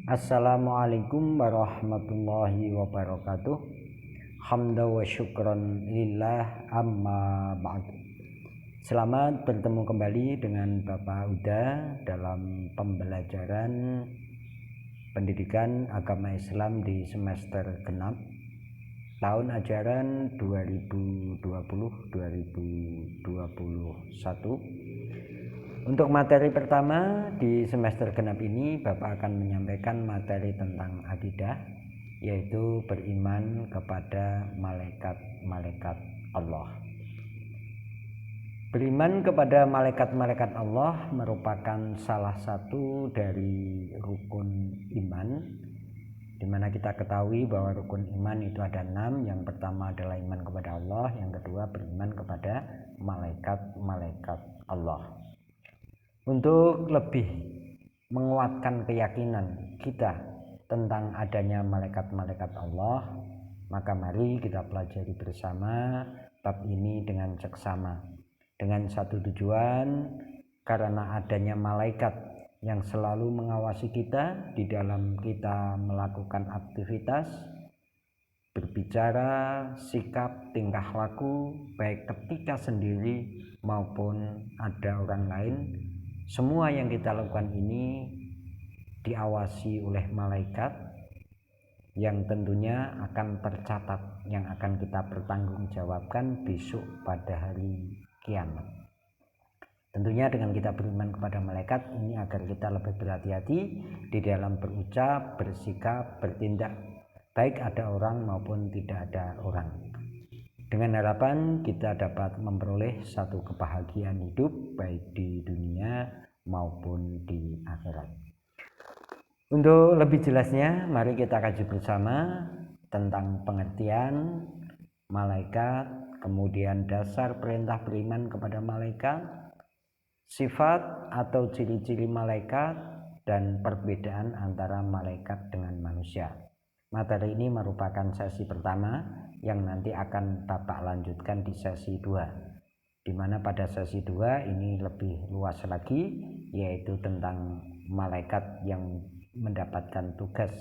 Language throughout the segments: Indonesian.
Assalamualaikum warahmatullahi wabarakatuh. Hamda wa syukran lillah amma ba'du. Selamat bertemu kembali dengan Bapak Uda dalam pembelajaran pendidikan agama Islam di semester genap tahun ajaran 2020-2021. Untuk materi pertama di semester genap ini, Bapak akan menyampaikan materi tentang akidah, yaitu beriman kepada malaikat-malaikat Allah. Beriman kepada malaikat-malaikat Allah merupakan salah satu dari rukun iman, di mana kita ketahui bahwa rukun iman itu ada 6. Yang pertama adalah iman kepada Allah, yang kedua beriman kepada malaikat-malaikat Allah. Untuk lebih menguatkan keyakinan kita tentang adanya malaikat-malaikat Allah, maka mari kita pelajari bersama bab ini dengan seksama, dengan satu tujuan, karena adanya malaikat yang selalu mengawasi kita di dalam kita melakukan aktivitas, berbicara, sikap, tingkah laku, baik ketika sendiri maupun ada orang lain. Semua yang kita lakukan ini diawasi oleh malaikat yang tentunya akan tercatat, yang akan kita pertanggungjawabkan besok pada hari kiamat. Tentunya dengan kita beriman kepada malaikat ini agar kita lebih berhati-hati di dalam berucap, bersikap, bertindak, baik ada orang maupun tidak ada orang. Dengan harapan kita dapat memperoleh satu kebahagiaan hidup baik di dunia maupun di akhirat. Untuk lebih jelasnya, mari kita kaji bersama tentang pengertian malaikat, kemudian dasar perintah beriman kepada malaikat, sifat atau ciri-ciri malaikat, dan perbedaan antara malaikat dengan manusia. Materi ini merupakan sesi pertama yang nanti akan Bapak lanjutkan di sesi 2, di mana pada sesi 2 ini lebih luas lagi, yaitu tentang malaikat yang mendapatkan tugas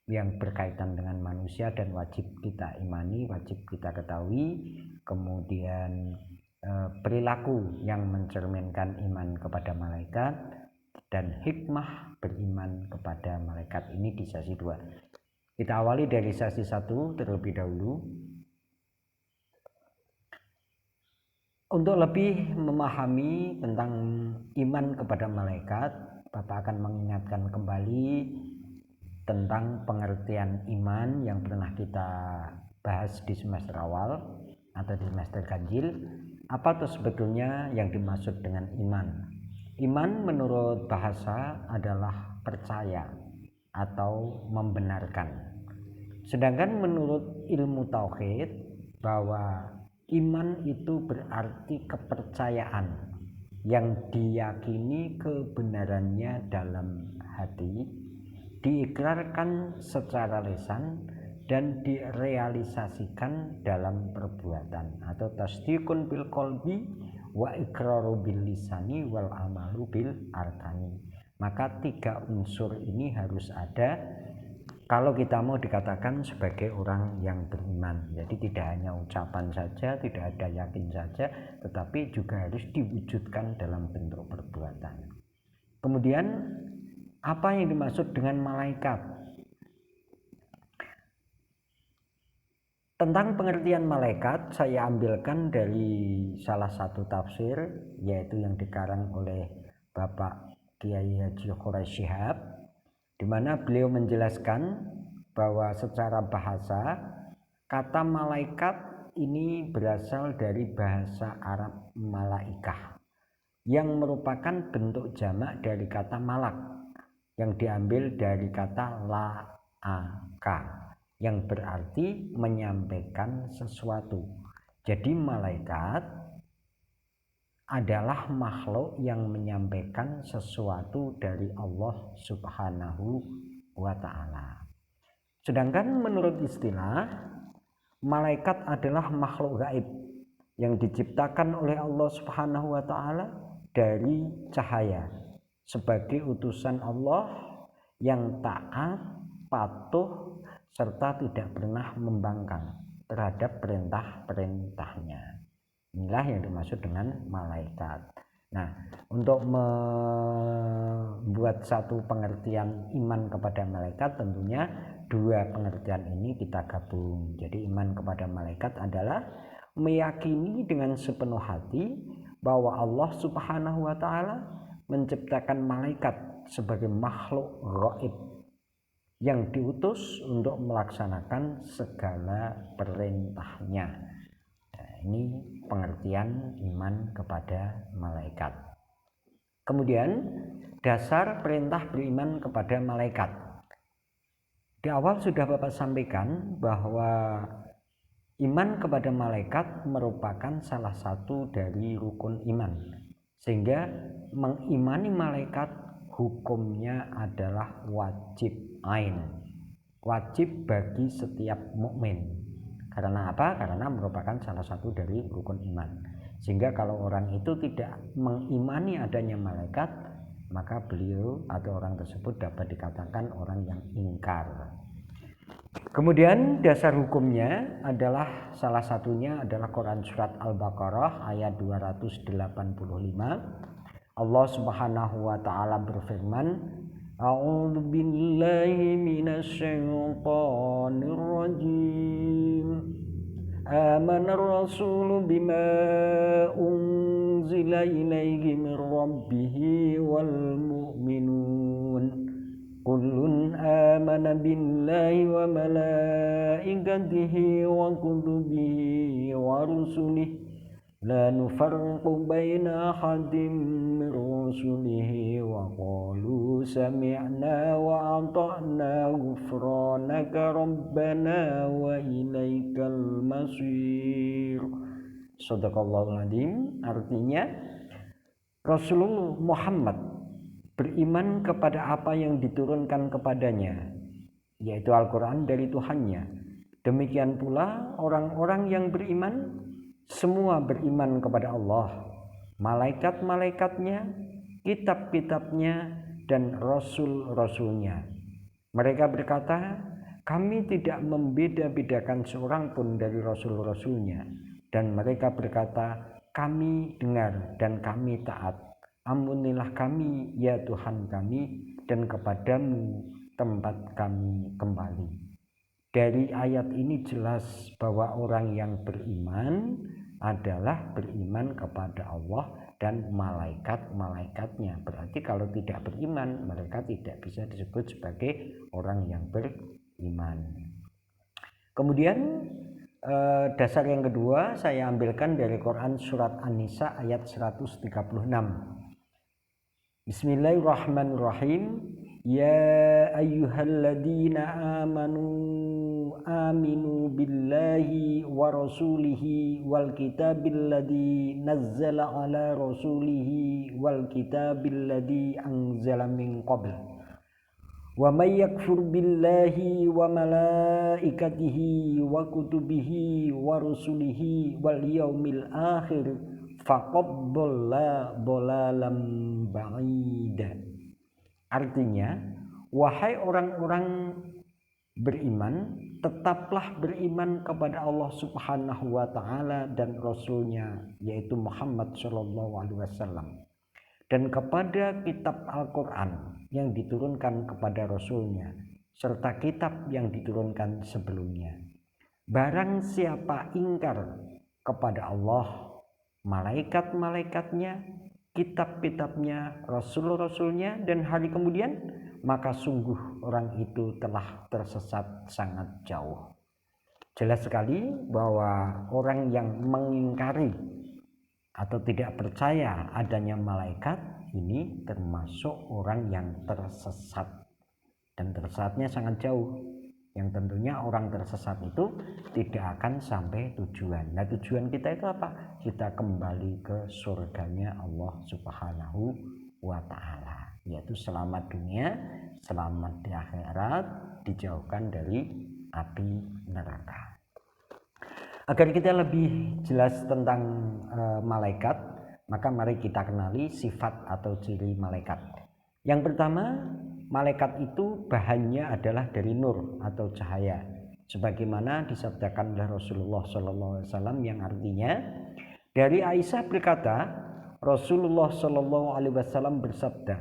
yang berkaitan dengan manusia dan wajib kita imani, wajib kita ketahui, kemudian perilaku yang mencerminkan iman kepada malaikat, dan hikmah beriman kepada malaikat ini di sesi 2. Kita awali dari sesi 1 terlebih dahulu. Untuk lebih memahami tentang iman kepada malaikat, Bapak akan mengingatkan kembali tentang pengertian iman yang pernah kita bahas di semester awal atau di semester ganjil. Apa itu sebetulnya yang dimaksud dengan iman? Iman menurut bahasa adalah percaya atau membenarkan. Sedangkan menurut ilmu tauhid, bahwa iman itu berarti kepercayaan yang diyakini kebenarannya dalam hati, diikrarkan secara lisan, dan direalisasikan dalam perbuatan, atau tasdiqun bil qalbi wa iqraru bil lisani wal amalu bil arkani. Maka 3 unsur ini harus ada kalau kita mau dikatakan sebagai orang yang beriman. Jadi tidak hanya ucapan saja, tidak ada yakin saja, tetapi juga harus diwujudkan dalam bentuk perbuatan. Kemudian apa yang dimaksud dengan malaikat? Tentang pengertian malaikat saya ambilkan dari salah satu tafsir, yaitu yang dikarang oleh Bapak Kiai Haji Quraish Shihab, di mana beliau menjelaskan bahwa secara bahasa kata malaikat ini berasal dari bahasa Arab malaikah, yang merupakan bentuk jamak dari kata malak yang diambil dari kata la'aka, yang berarti menyampaikan sesuatu. Jadi malaikat adalah makhluk yang menyampaikan sesuatu dari Allah Subhanahu wa ta'ala. Sedangkan menurut istilah, malaikat adalah makhluk gaib yang diciptakan oleh Allah Subhanahu wa ta'ala dari cahaya sebagai utusan Allah yang taat, patuh, serta tidak pernah membangkang terhadap perintah-perintahnya. Inilah yang dimaksud dengan malaikat. Nah, untuk membuat satu pengertian iman kepada malaikat, tentunya dua pengertian ini kita gabung. Jadi iman kepada malaikat adalah meyakini dengan sepenuh hati bahwa Allah Subhanahu wa taala menciptakan malaikat sebagai makhluk gaib yang diutus untuk melaksanakan segala perintahnya. Nah, ini pengertian iman kepada malaikat. Kemudian dasar perintah beriman kepada malaikat. Di awal sudah Bapak sampaikan bahwa iman kepada malaikat merupakan salah satu dari rukun iman, sehingga mengimani malaikat hukumnya adalah wajib ain, wajib bagi setiap mukmin. Karena apa? Karena merupakan salah satu dari rukun iman. Sehingga kalau orang itu tidak mengimani adanya malaikat, maka beliau atau orang tersebut dapat dikatakan orang yang ingkar. Kemudian dasar hukumnya adalah salah satunya adalah Quran surat Al-Baqarah ayat 285. Allah Subhanahu wa taala berfirman, A'udzu billahi minasyaitonir rajim. Amanar rasulu bima unzila ilaihi min rabbih wal mu'minun. Kullun amana billahi wa malaikatihi wa kutubihi wa rusulihi la nufarriqu baina ahadin min rusulihi wa qalu sami'na wa ata'na ghufranaka rabbana wa ilaikal masir. Shadaqallahul adzim. Artinya Rasulullah Muhammad beriman kepada apa yang diturunkan kepadanya, yaitu Al-Quran dari Tuhannya. Demikian pula orang-orang yang beriman semua beriman kepada Allah, malaikat-malaikatnya, kitab-kitabnya, dan rasul-rasulnya. Mereka berkata, kami tidak membeda-bedakan seorang pun dari rasul-rasulnya. Dan mereka berkata, kami dengar dan kami taat. Ampunilah kami ya Tuhan kami, dan kepadamu tempat kami kembali. Dari ayat ini jelas bahwa orang yang beriman adalah beriman kepada Allah dan malaikat-malaikatnya. Berarti kalau tidak beriman, mereka tidak bisa disebut sebagai orang yang beriman. Kemudian dasar yang kedua saya ambilkan dari Quran surat An-Nisa ayat 136. Bismillahirrahmanirrahim. Ya ayyuhalladzina aminu billahi wa rasulihi wal kitabil ladzi nazzala ala rasulihi wal kitabil ladzi anzala min qabl. Wa may yakfur billahi wa malaikatihi wa kutubihi wa rusulihi wal yaumil akhir faqad dhalla dhalalan ba'ida. Artinya, wahai orang-orang beriman, tetaplah beriman kepada Allah Subhanahu wa taala dan Rasulnya, yaitu Muhammad sallallahu alaihi wasallam, dan kepada kitab Al-Quran yang diturunkan kepada Rasulnya, serta kitab yang diturunkan sebelumnya. Barang siapa ingkar kepada Allah, malaikat-malaikatnya, kitab-kitabnya, rasul-rasulnya, dan hari kemudian, maka sungguh orang itu telah tersesat sangat jauh. Jelas sekali bahwa orang yang mengingkari atau tidak percaya adanya malaikat ini termasuk orang yang tersesat, dan tersesatnya sangat jauh, yang tentunya orang tersesat itu tidak akan sampai tujuan. Nah, tujuan kita itu apa? Kita kembali ke surganya Allah Subhanahu wa taala, yaitu selamat dunia, selamat di akhirat, dijauhkan dari api neraka. Agar kita lebih jelas tentang malaikat, maka mari kita kenali sifat atau ciri malaikat. Yang pertama, malaikat itu bahannya adalah dari nur atau cahaya, sebagaimana disabdakan oleh Rasulullah SAW, yang artinya dari Aisyah berkata, Rasulullah SAW bersabda,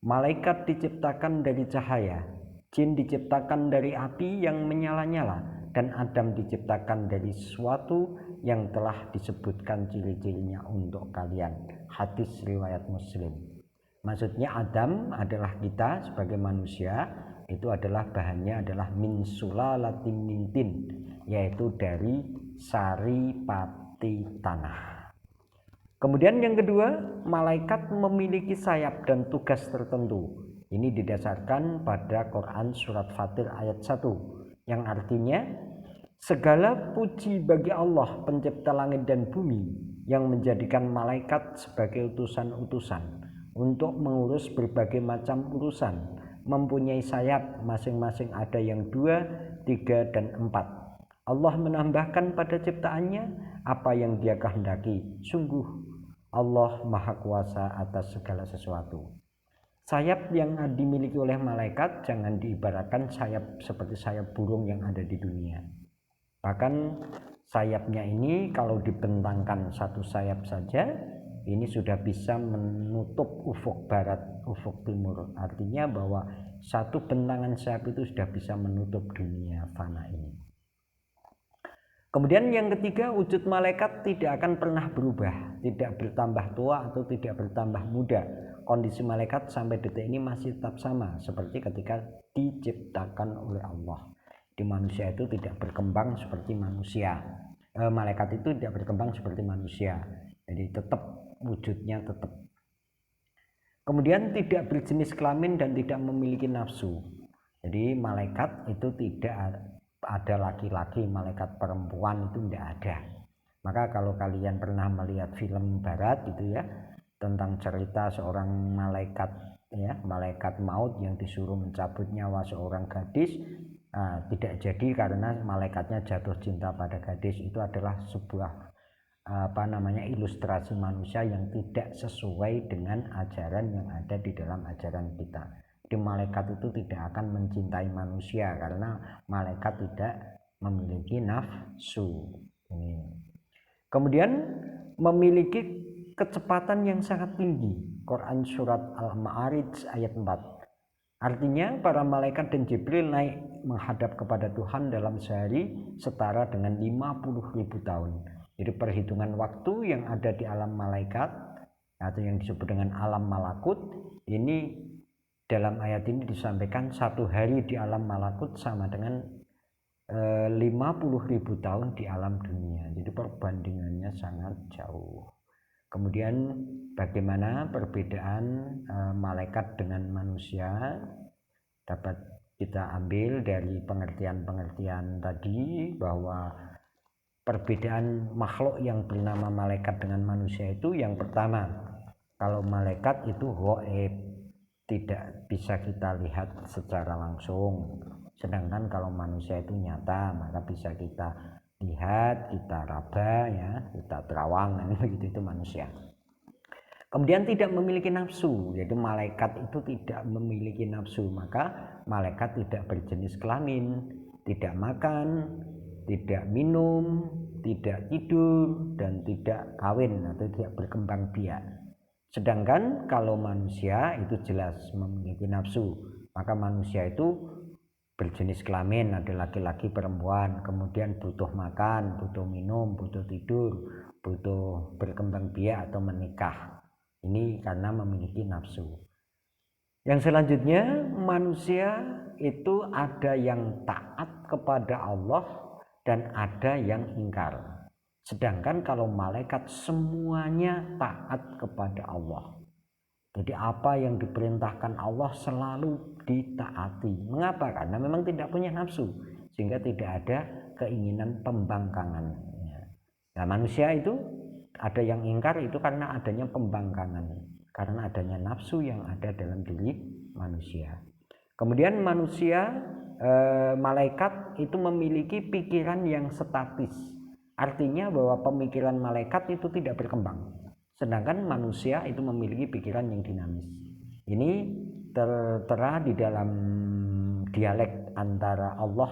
malaikat diciptakan dari cahaya, jin diciptakan dari api yang menyala-nyala, dan Adam diciptakan dari sesuatu yang telah disebutkan ciri-cirinya untuk kalian. Hadis riwayat Muslim. Maksudnya Adam adalah kita sebagai manusia, itu adalah bahannya adalah min sulalatin min tin, yaitu dari sari pati tanah. Kemudian yang kedua, malaikat memiliki sayap dan tugas tertentu. Ini didasarkan pada Quran surat Fatir ayat 1, yang artinya segala puji bagi Allah pencipta langit dan bumi, yang menjadikan malaikat sebagai utusan-utusan untuk mengurus berbagai macam urusan, mempunyai sayap masing-masing ada yang 2, 3, dan 4. Allah menambahkan pada ciptaannya apa yang Dia kehendaki. Sungguh Allah Maha Kuasa atas segala sesuatu. Sayap yang dimiliki oleh malaikat jangan diibaratkan sayap seperti sayap burung yang ada di dunia. Bahkan sayapnya ini kalau dibentangkan satu sayap saja, ini sudah bisa menutup ufuk barat, ufuk timur. Artinya bahwa satu bentangan sayap itu sudah bisa menutup dunia fana ini. Kemudian yang ketiga, wujud malaikat tidak akan pernah berubah, tidak bertambah tua atau tidak bertambah muda. Kondisi malaikat sampai detik ini masih tetap sama seperti ketika diciptakan oleh Allah. Di manusia itu tidak berkembang seperti manusia, malaikat itu tidak berkembang seperti manusia, jadi tetap wujudnya tetap. Kemudian tidak berjenis kelamin dan tidak memiliki nafsu. Jadi malaikat itu tidak ada laki-laki, malaikat perempuan itu tidak ada. Maka kalau kalian pernah melihat film barat gitu ya, tentang cerita seorang malaikat ya, malaikat maut yang disuruh mencabut nyawa seorang gadis, tidak jadi karena malaikatnya jatuh cinta pada gadis. Itu adalah sebuah ilustrasi manusia yang tidak sesuai dengan ajaran yang ada di dalam ajaran kita. Jadi malaikat itu tidak akan mencintai manusia karena malaikat tidak memiliki nafsu. Kemudian memiliki kecepatan yang sangat tinggi. Quran surat Al-Ma'arij ayat 4. Artinya para malaikat dan Jibril naik menghadap kepada Tuhan dalam sehari setara dengan 50.000 tahun. Jadi perhitungan waktu yang ada di alam malaikat atau yang disebut dengan alam malakut, ini dalam ayat ini disampaikan satu hari di alam malakut sama dengan 50.000 tahun di alam dunia. Jadi perbandingannya sangat jauh. Kemudian bagaimana perbedaan malaikat dengan manusia dapat kita ambil dari pengertian-pengertian tadi, bahwa perbedaan makhluk yang bernama malaikat dengan manusia itu, yang pertama, kalau malaikat itu ghaib, tidak bisa kita lihat secara langsung, sedangkan kalau manusia itu nyata, maka bisa kita lihat, kita raba ya, kita terawang, begitu, itu manusia. Kemudian tidak memiliki nafsu, yaitu malaikat itu tidak memiliki nafsu, maka malaikat tidak berjenis kelamin, tidak makan, tidak minum, tidak tidur, dan tidak kawin atau tidak berkembang biak. Sedangkan kalau manusia itu jelas memiliki nafsu, maka manusia itu berjenis kelamin, ada laki-laki perempuan, kemudian butuh makan, butuh minum, butuh tidur, butuh berkembang biak atau menikah. Ini karena memiliki nafsu. Yang selanjutnya, manusia itu ada yang taat kepada Allah dan ada yang ingkar. Sedangkan kalau malaikat semuanya taat kepada Allah. Jadi apa yang diperintahkan Allah selalu ditaati. Mengapa? Karena memang tidak punya nafsu, sehingga tidak ada keinginan pembangkangan. Nah, manusia itu ada yang ingkar itu karena adanya pembangkangan, karena adanya nafsu yang ada dalam diri manusia. Kemudian manusia, malaikat itu memiliki pikiran yang statis. Artinya bahwa pemikiran malaikat itu tidak berkembang. Sedangkan manusia itu memiliki pikiran yang dinamis. Ini tertera di dalam dialog antara Allah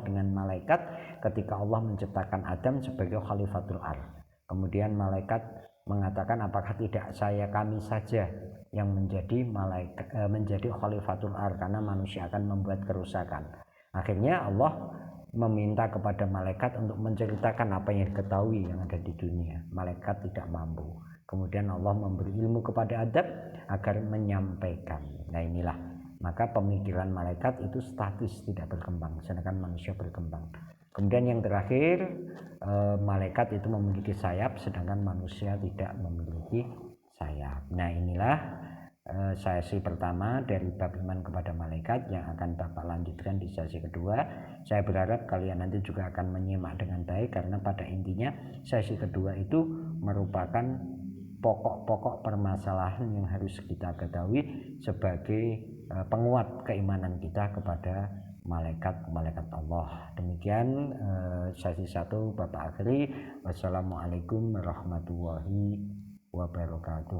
dengan malaikat ketika Allah menciptakan Adam sebagai khalifatul ard. Kemudian malaikat mengatakan, apakah tidak kami saja yang menjadi khalifatul ard, karena manusia akan membuat kerusakan. Akhirnya Allah meminta kepada malaikat untuk menceritakan apa yang diketahui yang ada di dunia. Malaikat tidak mampu. Kemudian Allah memberi ilmu kepada Adam agar menyampaikan. Nah inilah, maka pemikiran malaikat itu statis, tidak berkembang, sedangkan manusia berkembang. Kemudian yang terakhir, malaikat itu memiliki sayap, sedangkan manusia tidak memiliki sayap. Nah inilah sesi pertama dari bab iman kepada malaikat yang akan Bapak lanjutkan di sesi kedua. Saya berharap kalian nanti juga akan menyimak dengan baik, karena pada intinya sesi kedua itu merupakan pokok-pokok permasalahan yang harus kita ketahui sebagai penguat keimanan kita kepada malaikat Allah. Demikian sesi 1 Bapak akhiri. Wassalamualaikum warahmatullahi wabarakatuh.